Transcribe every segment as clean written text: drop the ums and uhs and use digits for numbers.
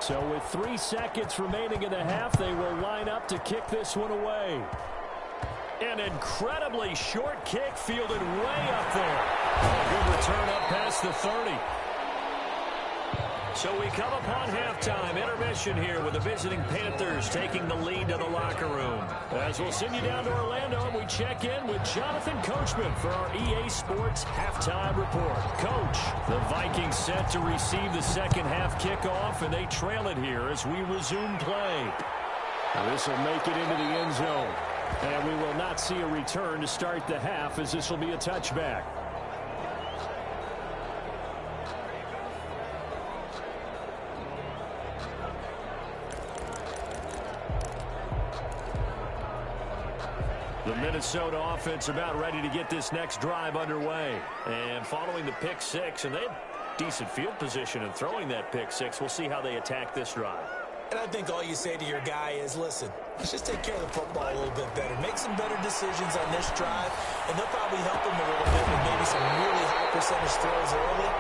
So with 3 seconds remaining in the half, they will line up to kick this one away. An incredibly short kick fielded way up there. A good return up past the 30. So we come upon halftime. Intermission here with the visiting Panthers taking the lead to the locker room. As we'll send you down to Orlando, and we check in with Jonathan Coachman for our EA Sports halftime report. Coach, the Vikings set to receive the second half kickoff, and they trail it here as we resume play. Now this will make it into the end zone. And we will not see a return to start the half, as this will be a touchback. The Minnesota offense about ready to get this next drive underway. And following the pick six, and they had decent field position in throwing that pick six. We'll see how they attack this drive. And I think all you say to your guy is, listen, let's just take care of the football a little bit better. Make some better decisions on this drive, and they'll probably help him a little bit with maybe some really high percentage throws early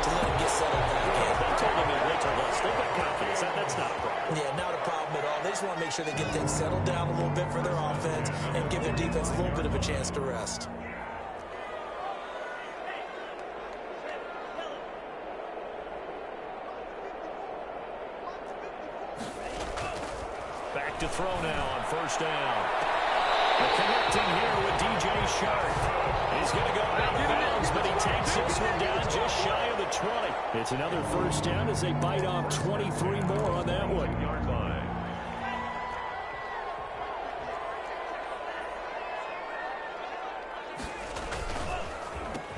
to let him get settled back in. They told him to wait till less. They've got confidence. That's not a problem. Yeah, not a problem at all. They just want to make sure they get things settled down a little bit for their offense and give their defense a little bit of a chance to rest. Back to throw now on first down. The connecting here with DJ Shark. He's going to go out of bounds, but he takes this one down just shy of the 20. It's another first down as they bite off 23 more on that one. Yard line.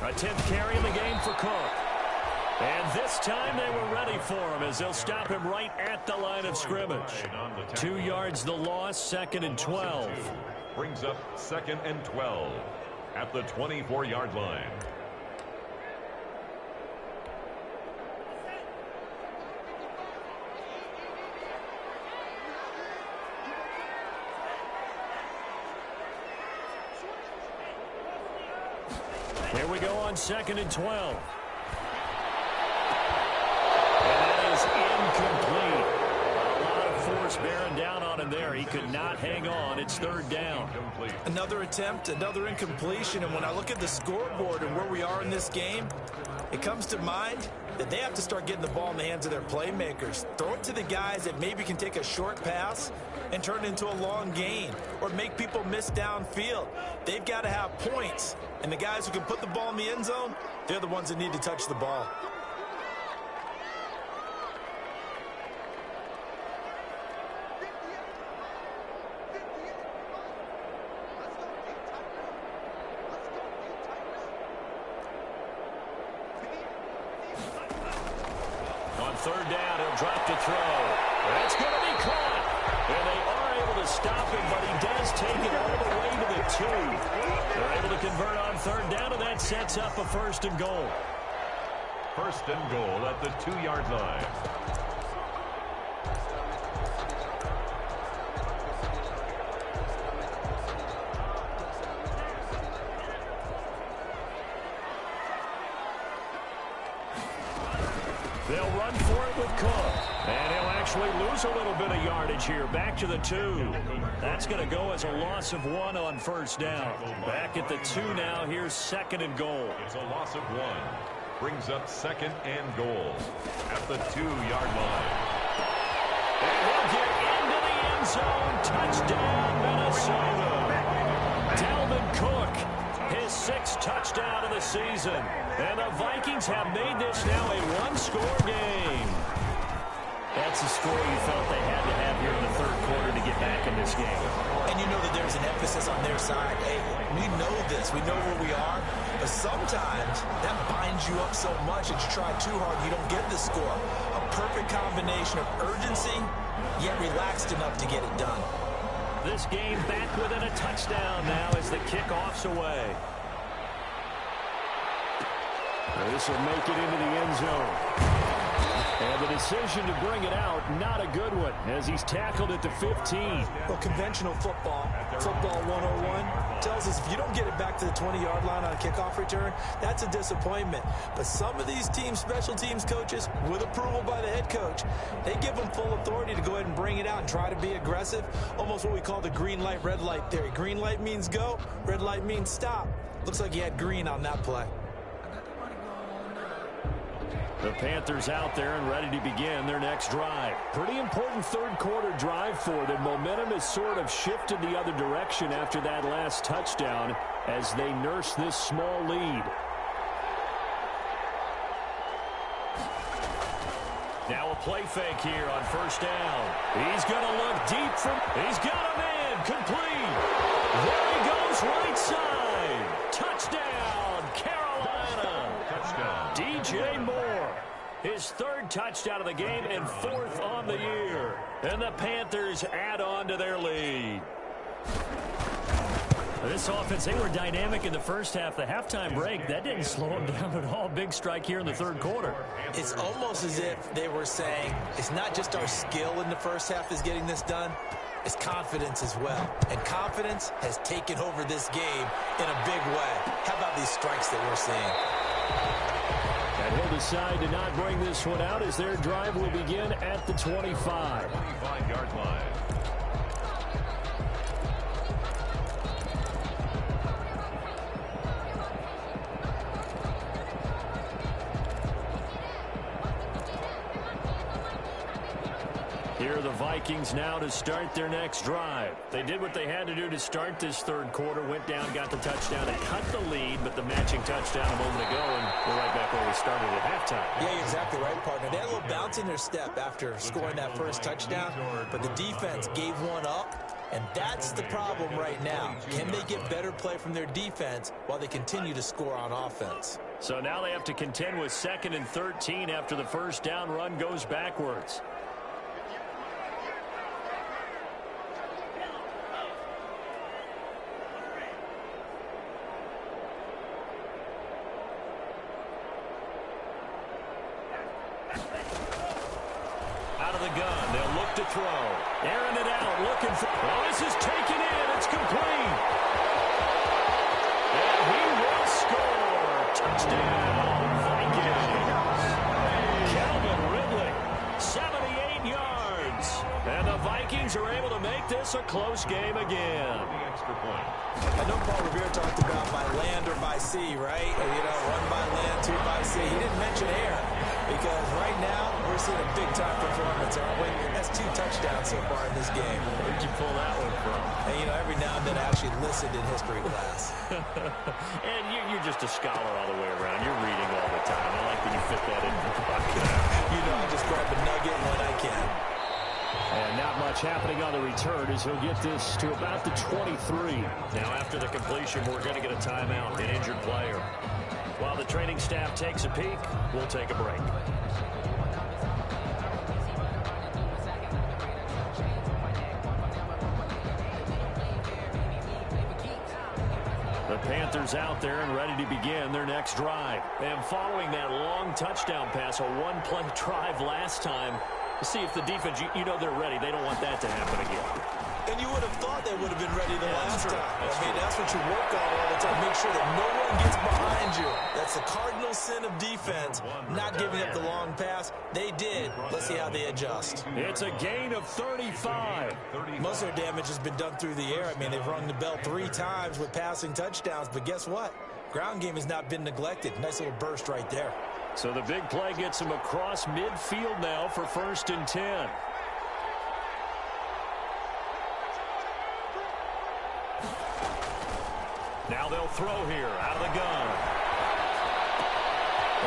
A 10th carry in the game for Cook. And this time they were ready for him as they'll stop him right at the line of scrimmage. 2 yards the loss, 2nd and 12. Brings up 2nd and 12 at the 24-yard line. Here we go on 2nd and 12. Incomplete. A lot of force bearing down on him there. He could not hang on. It's 3rd down. Another attempt, another incompletion. And when I look at the scoreboard and where we are in this game, it comes to mind that they have to start getting the ball in the hands of their playmakers. Throw it to the guys that maybe can take a short pass and turn it into a long gain or make people miss downfield. They've got to have points. And the guys who can put the ball in the end zone, they're the ones that need to touch the ball. On 3rd down, he'll drop to throw. That's going to be caught. And they are able to stop him, but he does take it all the way to the 2. They're able to convert on 3rd down, and that sets up a 1st and goal. 1st and goal at the 2-yard line. They'll run for it with Cook. And he'll actually lose a little bit of yardage here. Back to the 2. That's going to go as a loss of 1 on 1st down. Back at the 2 now. Here's 2nd and goal. It's a loss of 1. Brings up 2nd and goal at the 2-yard line. And he'll get into the end zone. Touchdown, Minnesota. Dalvin Cook, his 6th touchdown of the season. And the Vikings have made this now a 1-score game. That's the score you felt they had to have here in the 3rd quarter to get back in this game. And you know that there's an emphasis on their side. Hey, we know this. We know where we are. But sometimes that binds you up so much that you try too hard, you don't get the score. A perfect combination of urgency, yet relaxed enough to get it done. This game back within a touchdown now as the kickoff's away. This will make it into the end zone. And the decision to bring it out, not a good one, as he's tackled at the 15. Well, conventional football 101, tells us if you don't get it back to the 20-yard line on a kickoff return, that's a disappointment. But some of these special teams coaches, with approval by the head coach, they give them full authority to go ahead and bring it out and try to be aggressive, almost what we call the green light, red light theory. Green light means go, red light means stop. Looks like he had green on that play. The Panthers out there and ready to begin their next drive. Pretty important third quarter drive for them. Momentum has sort of shifted the other direction after that last touchdown as they nurse this small lead. Now a play fake here on first down. He's going to look deep from... He's got a man complete. There he goes right side. Touchdown, Carolina. Touchdown. DJ Moore. His third touchdown of the game and fourth on the year. And the Panthers add on to their lead. This offense, they were dynamic in the first half. The halftime break, that didn't slow them down at all. Big strike here in the third quarter. It's almost as if they were saying, it's not just our skill in the first half is getting this done, it's confidence as well. And confidence has taken over this game in a big way. How about these strikes that we're seeing? And he'll decide to not bring this one out as their drive will begin at the 25. 25-yard line. Here are the Vikings now to start their next drive. They did what they had to do to start this third quarter, went down, got the touchdown, and cut the lead, but the matching touchdown a moment ago, and we're right back where we started at halftime. Yeah, you're exactly right, partner. They had a little bounce in their step after scoring that first touchdown, but the defense gave one up, and that's the problem right now. Can they get better play from their defense while they continue to score on offense? So now they have to contend with 2nd and 13 after the first down run goes backwards. Out of the gun, they'll look to throw. Airing it out, looking for... Oh, this is taken in. It's complete. And he will score. Touchdown, Vikings. Calvin Ridley, 78 yards. And the Vikings are able to make this a close game again. Extra point. I know Paul Revere talked about by land or by sea, right? You know, one by land, two by sea. He didn't mention air because right now we're seeing a big-time performance, aren't we? That's 2 touchdowns so far in this game. Where'd you pull that one from? And, you know, every now and then I actually listened in history class. And you're just a scholar all the way around. You're reading all the time. I like when you fit that in the podcast. You know, I just grab a nugget when I can. And not much happening on the return as he'll get this to about the 23. Now after the completion, we're going to get a timeout, an injured player. While the training staff takes a peek, we'll take a break. The Panthers out there and ready to begin their next drive. And following that long touchdown pass, a one-play drive last time, see if the defense, you know they're ready. They don't want that to happen again. And you would have thought they would have been ready the last time. That's what you work on all the time. Make sure that no one gets behind you. That's the cardinal sin of defense, not giving up the long pass. They did. Let's see how they adjust. It's a gain of 35. Most of their damage has been done through the air. I mean, they've rung the bell 3 times with passing touchdowns. But guess what? Ground game has not been neglected. Nice little burst right there. So the big play gets him across midfield now for 1st and 10. Now they'll throw here out of the gun.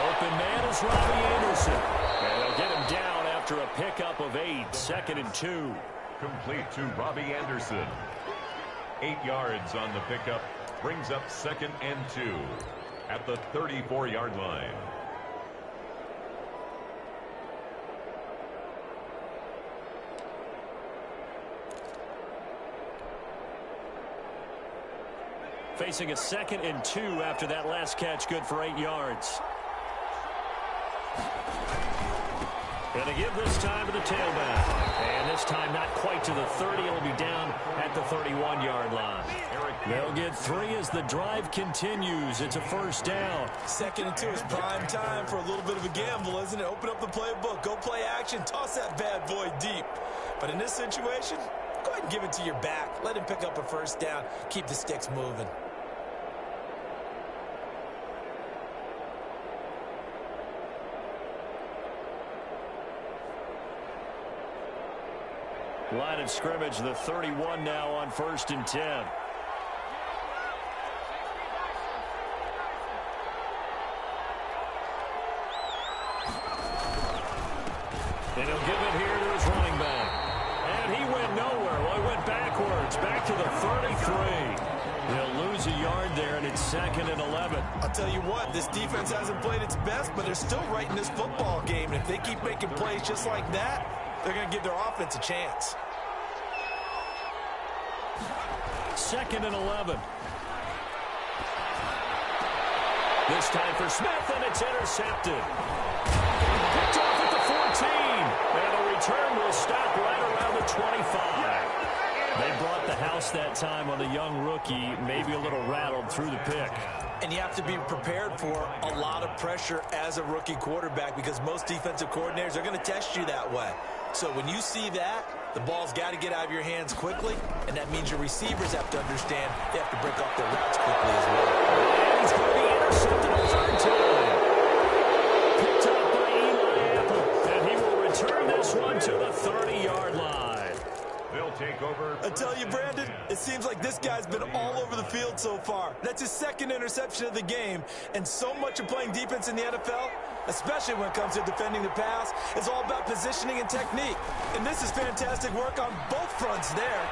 Open man is Robbie Anderson. And they'll get him down after a pickup of 8. 2nd and 2. Complete to Robbie Anderson. 8 yards on the pickup. Brings up 2nd and 2 at the 34-yard line. Facing a 2nd and 2 after that last catch, good for 8 yards. Going to give this time to the tailback. And this time not quite to the 30. It'll be down at the 31-yard line. They'll get 3 as the drive continues. It's a first down. 2nd and 2 is prime time for a little bit of a gamble, isn't it? Open up the playbook. Go play action. Toss that bad boy deep. But in this situation, go ahead and give it to your back. Let him pick up a first down. Keep the sticks moving. Line of scrimmage, the 31 now on 1st and 10. And he'll give it here to his running back. And he went nowhere. Well, he went backwards, back to the 33. He'll lose a yard there, and it's 2nd and 11. I'll tell you what, this defense hasn't played its best, but they're still right in this football game. And if they keep making plays just like that, they're going to give their offense a chance. 2nd and 11. This time for Smith, and it's intercepted. Picked off at the 14. And the return will stop right around the 25. They brought the house that time on the young rookie, maybe a little rattled through the pick. And you have to be prepared for a lot of pressure as a rookie quarterback because most defensive coordinators are going to test you that way. So when you see that, the ball's got to get out of your hands quickly, and that means your receivers have to understand they have to break off their routes quickly as well. And he's going to be intercepted a 3rd time. Picked up by Eli Apple, and he will return this one to the 30-yard line. They'll take over. I tell you, Brandon, it seems like this guy's been all over the field so far. That's his 2nd interception of the game, and so much of playing defense in the NFL, especially when it comes to defending the pass, is all about positioning and technique. And this is fantastic work on both fronts there.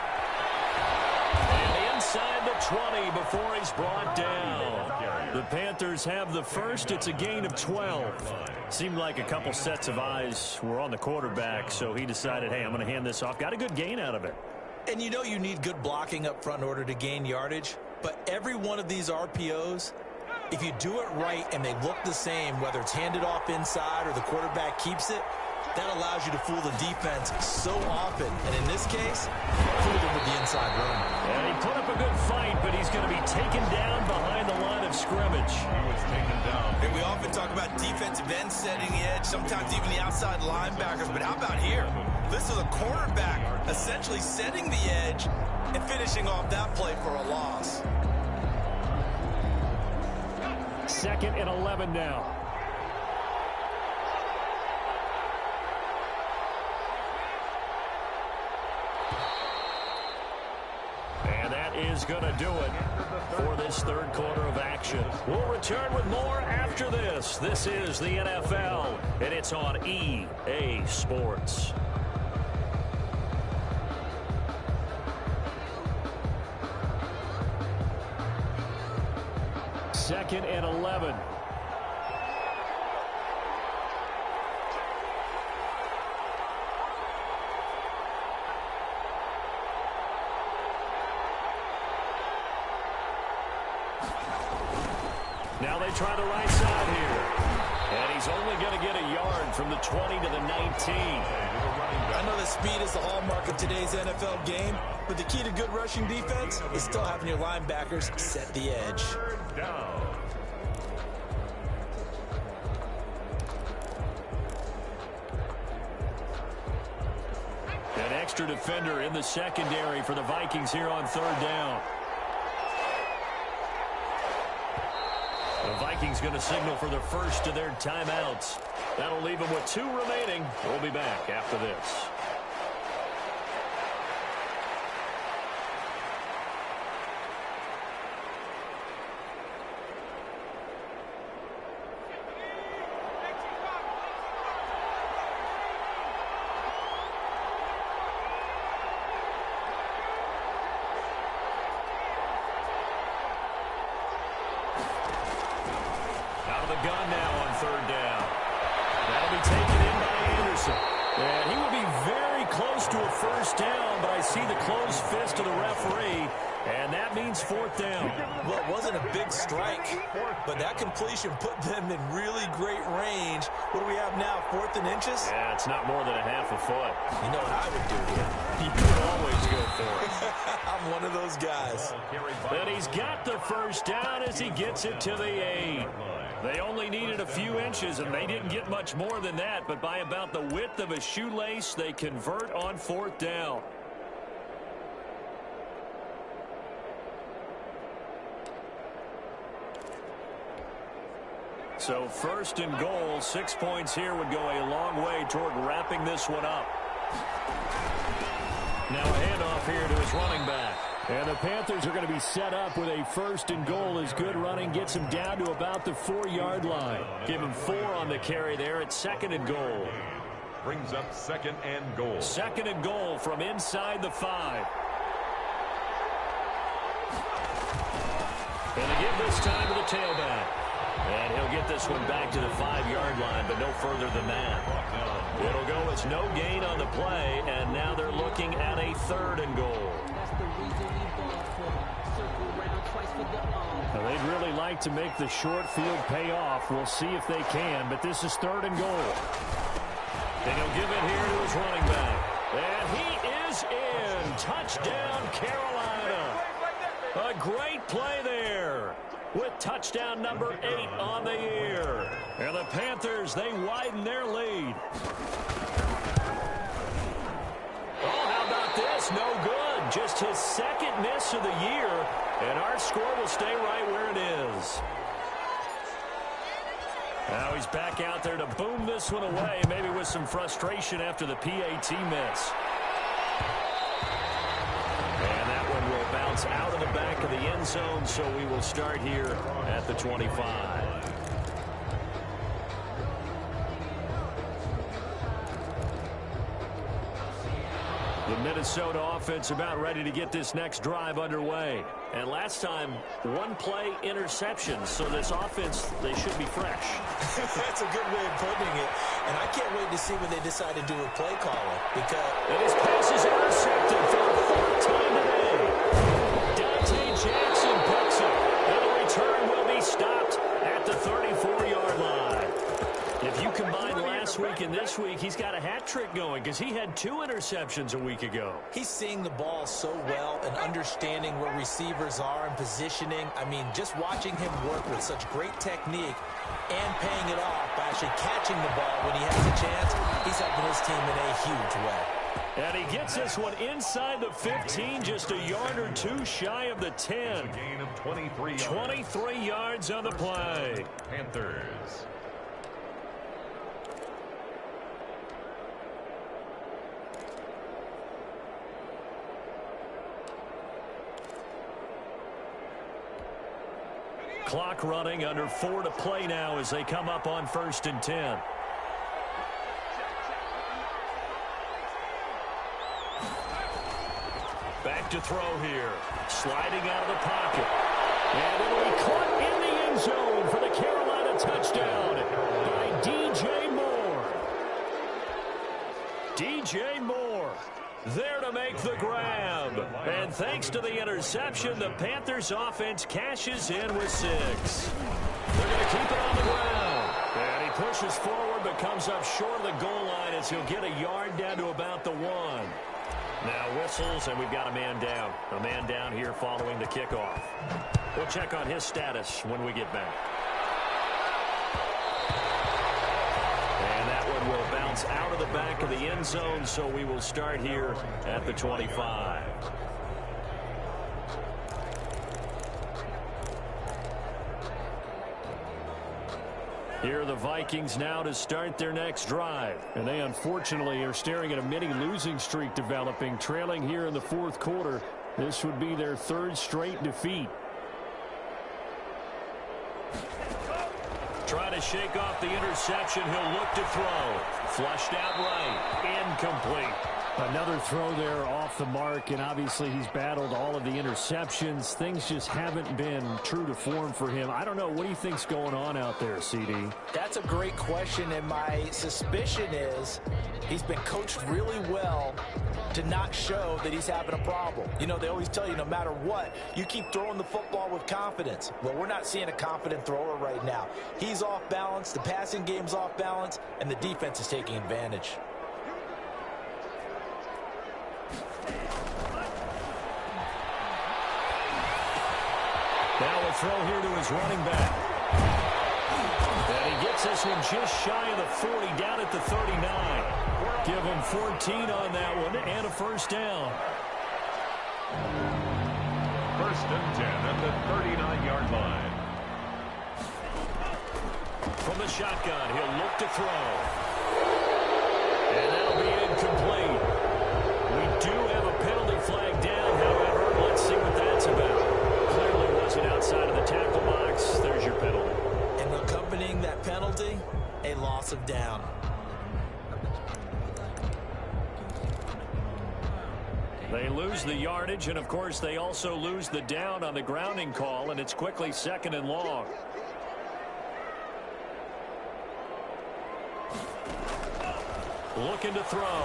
And inside the 20 before he's brought down. The Panthers have the first. It's a gain of 12. Seemed like a couple sets of eyes were on the quarterback, so he decided, hey, I'm going to hand this off. Got a good gain out of it. And you know you need good blocking up front in order to gain yardage, but every one of these RPOs, if you do it right and they look the same, whether it's handed off inside or the quarterback keeps it, that allows you to fool the defense so often. And in this case, fool them with the inside run. And he put up a good fight, but he's going to be taken down behind the line of scrimmage. He was taken down. And we often talk about defensive ends setting the edge, sometimes even the outside linebackers. But how about here? This is a cornerback essentially setting the edge and finishing off that play for a loss. 2nd and 11 now. And that is going to do it for this 3rd quarter of action. We'll return with more after this. This is the NFL, and it's on EA Sports. Second and 11. Now they try the right side here. And he's only going to get a yard from the 20 to the 19. I know that speed is the hallmark of today's NFL game, but the key to good rushing defense is still having your linebackers set the edge. Down. An extra defender in the secondary for the Vikings here on 3rd down. The Vikings going to signal for the first of their timeouts. That'll leave them with 2 remaining. We'll be back after this. Gun now on 3rd down. That'll be taken in by Anderson. And he will be very close to a first down, but I see the closed fist of the referee, And that means fourth down. Well, it wasn't a big strike, but that completion put them in really great range. What do we have now, 4th and inches? Yeah, it's not more than a half a foot. You know what I would do here? You would always go for it. I'm one of those guys. And he's got the first down as he gets it to the 8. They only needed a few inches, and they didn't get much more than that, but by about the width of a shoelace, they convert on 4th down. So 1st and goal, 6 points here would go a long way toward wrapping this one up. Now a handoff here to his running back. And the Panthers are going to be set up with a 1st and goal as good running gets him down to about the 4-yard line. Give him 4 on the carry there at 2nd and goal. Brings up 2nd and goal. 2nd and goal from inside the 5. And they give this time to the tailback. And he'll get this one back to the 5-yard line, but no further than that. It'll go as no gain on the play, and now they're looking at a 3rd and goal. Now they'd really like to make the short field pay off. We'll see if they can, but this is 3rd and goal. And he'll give it here to his running back. And he is in. Touchdown, Carolina. A great play there, with touchdown number 8 on the year. And the Panthers, they widen their lead. Oh, how about this? No good. Just his 2nd miss of the year, and our score will stay right where it is. Now he's back out there to boom this one away, maybe with some frustration after the PAT miss. Bounce out of the back of the end zone, so we will start here at the 25. The Minnesota offense about ready to get this next drive underway. And last time, 1-play interception, so this offense, they should be fresh. That's a good way of putting it. And I can't wait to see what they decide to do with play calling. Because and his pass is intercepted for the 4th time today. Jackson picks it, and the return will be stopped at the 34-yard line. If you combine last week and this week, he's got a hat trick going because he had 2 interceptions a week ago. He's seeing the ball so well and understanding where receivers are and positioning. I mean, just watching him work with such great technique and paying it off by actually catching the ball when he has a chance, he's helping his team in a huge way. And he gets this one inside the 15, just a yard or 2 shy of the 10. A gain of 23 yards. 23 yards on the play. Panthers. Clock running, under 4 to play now as they come up on 1st and 10. Back to throw here. Sliding out of the pocket. And it'll be caught in the end zone for the Carolina touchdown by DJ Moore. DJ Moore there to make the grab. And thanks to the interception, the Panthers offense cashes in with 6. They're going to keep it on the ground. And he pushes forward but comes up short of the goal line as he'll get a yard down to about the 1. Now whistles, and we've got a man down. A man down here following the kickoff. We'll check on his status when we get back. And that one will bounce out of the back of the end zone, so we will start here at the 25. Here are the Vikings now to start their next drive. And they unfortunately are staring at a mini losing streak developing, trailing here in the 4th quarter. This would be their 3rd straight defeat. Try to shake off the interception. He'll look to throw. Flushed out right. Incomplete. Another throw there off the mark, and obviously he's battled all of the interceptions. Things just haven't been true to form for him. I don't know. What do you think's going on out there, CD? That's a great question, and my suspicion is he's been coached really well to not show that he's having a problem. You know, they always tell you no matter what, you keep throwing the football with confidence. Well, we're not seeing a confident thrower right now. He's off balance, the passing game's off balance, and the defense is taking advantage. Now a throw here to his running back. And he gets this one just shy of the 40, down at the 39. Give him 14 on that one and a first down. First and 10 at the 39-yard line. From the shotgun, he'll look to throw. And that'll be incomplete. We do have a penalty flag down, however. Let's see what that's about. Clearly wasn't outside of the tackle box. There's your penalty. And accompanying that penalty, a loss of down. They lose the yardage, and of course they also lose the down on the grounding call, and it's quickly second and long. Looking to throw.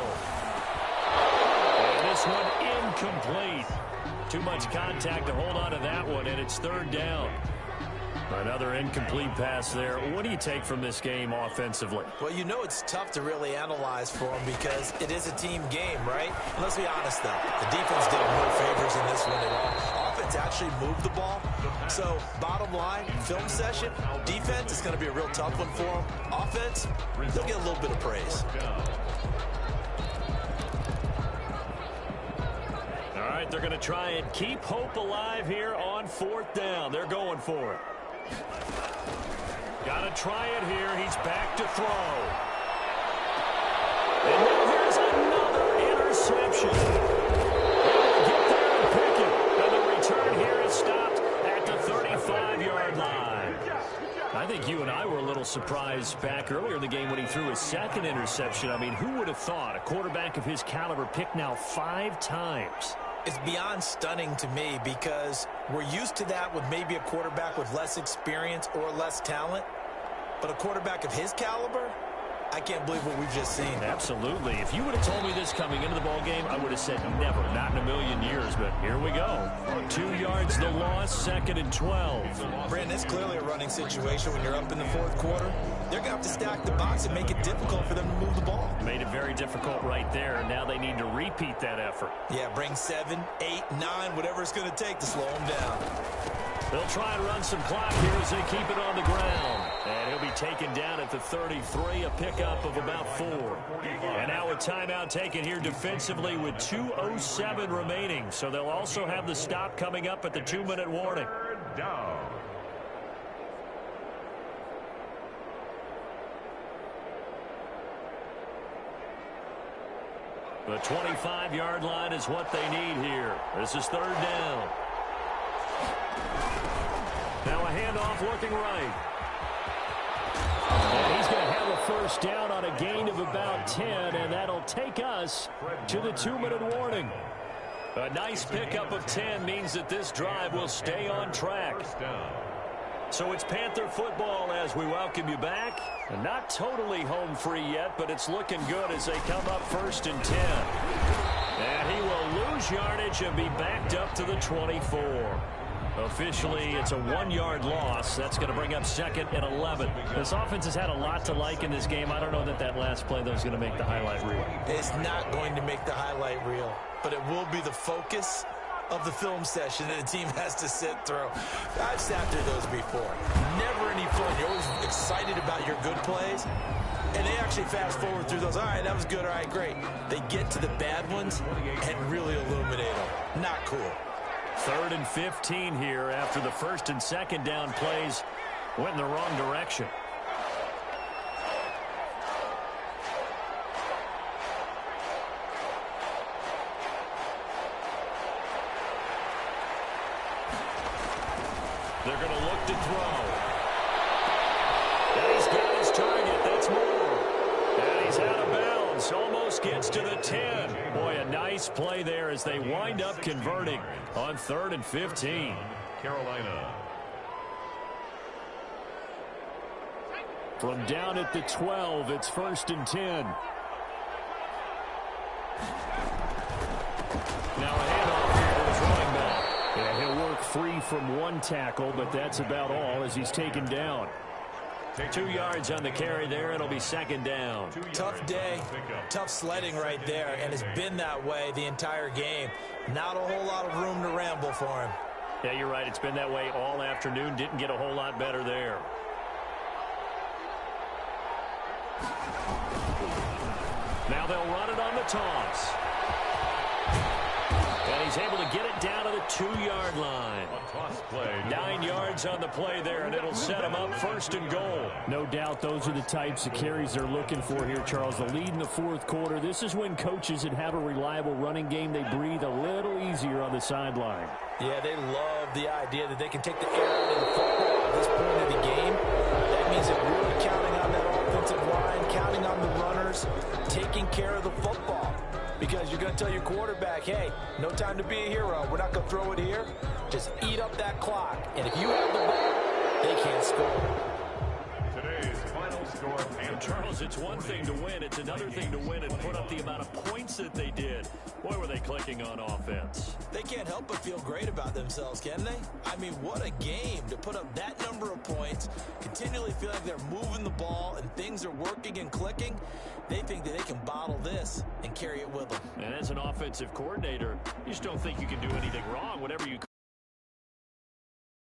And this one incomplete. Too much contact to hold on to that one, and it's third down. Another incomplete pass there. What do you take from this game offensively? Well, you know it's tough to really analyze for them because it is a team game, right? And let's be honest, though. The defense did no favors in this one at all. Offense actually moved the ball. So, bottom line, film session, defense is going to be a real tough one for them. Offense, they'll get a little bit of praise. All right, they're going to try and keep hope alive here on fourth down. They're going for it. Got to try it here. He's back to throw. And now here's another interception. They'll get there and pick it. And the return here is stopped at the 35-yard line. I think you and I were a little surprised back earlier in the game when he threw his second interception. I mean, who would have thought a quarterback of his caliber picked now 5 times? It's beyond stunning to me because we're used to that with maybe a quarterback with less experience or less talent. But a quarterback of his caliber, I can't believe what we've just seen. Absolutely. If you would have told me this coming into the ball game, I would have said never, not in a million years. But here we go. 2 yards the loss, second and 12. Brandon, it's clearly a running situation when you're up in the fourth quarter. They're going to have to stack the box and make it difficult for them to move the ball. Made it very difficult right there. Now they need to repeat that effort. Yeah, bring 7, 8, 9, whatever it's going to take to slow them down. They'll try and run some clock here as they keep it on the ground. And he'll be taken down at the 33, a pickup of about 4. And now a timeout taken here defensively with 2:07 remaining. So they'll also have the stop coming up at the 2-minute warning. Down. The 25-yard line is what they need here. This is third down. Now a handoff looking right. And he's going to have a first down on a gain of about 10, and that'll take us to the 2-minute warning. A nice pickup of 10 means that this drive will stay on track. So it's Panther football as we welcome you back. And not totally home free yet, but it's looking good as they come up first and 10. And he will lose yardage and be backed up to the 24. Officially, it's a 1-yard loss. That's going to bring up second and 11. This offense has had a lot to like in this game. I don't know that that last play, though, is going to make the highlight reel. It's not going to make the highlight reel, but it will be the focus of the film session that a team has to sit through. I've sat through those before. Never any fun. You're always excited about your good plays, and they actually fast forward through those. All right, that was good. All right, great. They get to the bad ones and really illuminate them. Not cool. 3rd and 15 here after the first and second down plays went in the wrong direction. They're going to look to throw. And he's got his target. That's more. And he's out of bounds. downs. Almost gets to the 10. Boy, a nice play there as they wind up converting on 3rd and 15. Carolina. From down at the 12, it's 1st and 10. Now a handoff here to his running back. Yeah, he'll work free from one tackle, but that's about all as he's taken down. 2 yards on the carry there. It'll be 2nd down. Tough day, tough sledding right there, and it's been that way the entire game. Not a whole lot of room to ramble for him. Yeah, you're right. It's been that way all afternoon. Didn't get a whole lot better there. Now they'll run it on the toss. And he's able to get it down to the 2-yard line. 9 yards on the play there, and it'll set him up 1st and goal. No doubt those are the types of carries they're looking for here, Charles. The lead in the 4th quarter. This is when coaches that have a reliable running game, they breathe a little easier on the sideline. Yeah, they love the idea that they can take the air out of the football at this point of the game. That means they're really counting on that offensive line, counting on the runners, taking care of the football. Because you're going to tell your quarterback, hey, no time to be a hero. We're not going to throw it here. Just eat up that clock. And if you have the ball, they can't score. Today's final score. And Charles, it's one thing to win. It's another thing to win and put up the amount of points that they did. Boy, were they clicking on offense. They can't help but feel great about themselves, can they? I mean, what a game to put up that number of points, continually feel like they're moving the ball and things are working and clicking. They think that they can bottle this and carry it with them. And as an offensive coordinator, you just don't think you can do anything wrong. Whatever you